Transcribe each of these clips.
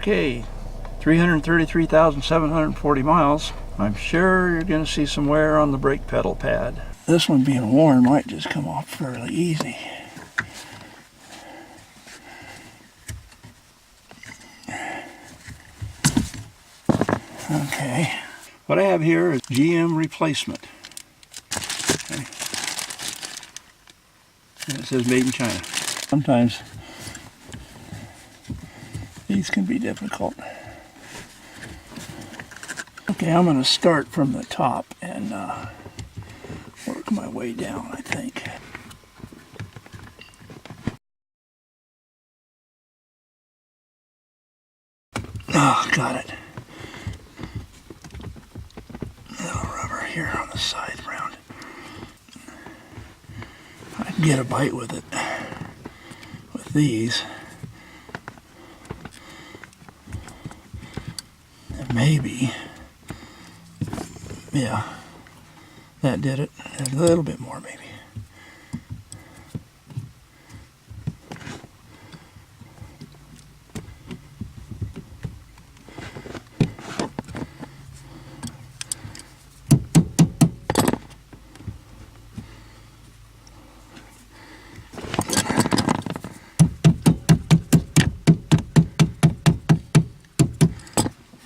Okay, 333,740 miles. I'm sure you're going to see some wear on the brake pedal pad. This one being worn might just come off fairly easy. Okay, what I have here is GM replacement. Okay. And it says made in China. Sometimes these can be difficult. Okay, I'm going to start from the top and work my way down, I think. Oh, got it. A little rubber here on the side round. I can get a bite with it. With these. And maybe. Yeah. That did it. A little bit more maybe.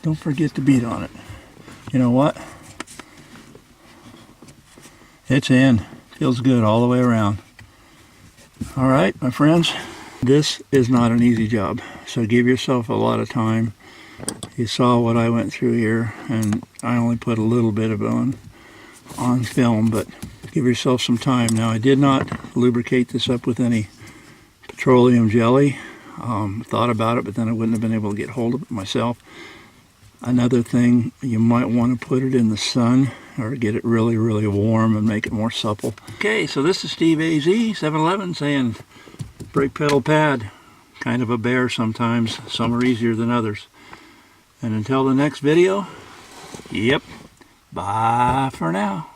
Don't forget to beat on it. You know what? It's in. Feels good all the way around. All right, my friends. This is not an easy job, so give yourself a lot of time. You saw what I went through here, and I only put a little bit of it on film, but give yourself some time. Now, I did not lubricate this up with any petroleum jelly. Thought about it, but then I wouldn't have been able to get hold of it myself. Another thing, you might want to put it in the sun or get it really, really warm and make it more supple. Okay, so this is Steve AZ, 711, saying brake pedal pad, kind of a bear sometimes. Some are easier than others. And until the next video, yep, bye for now.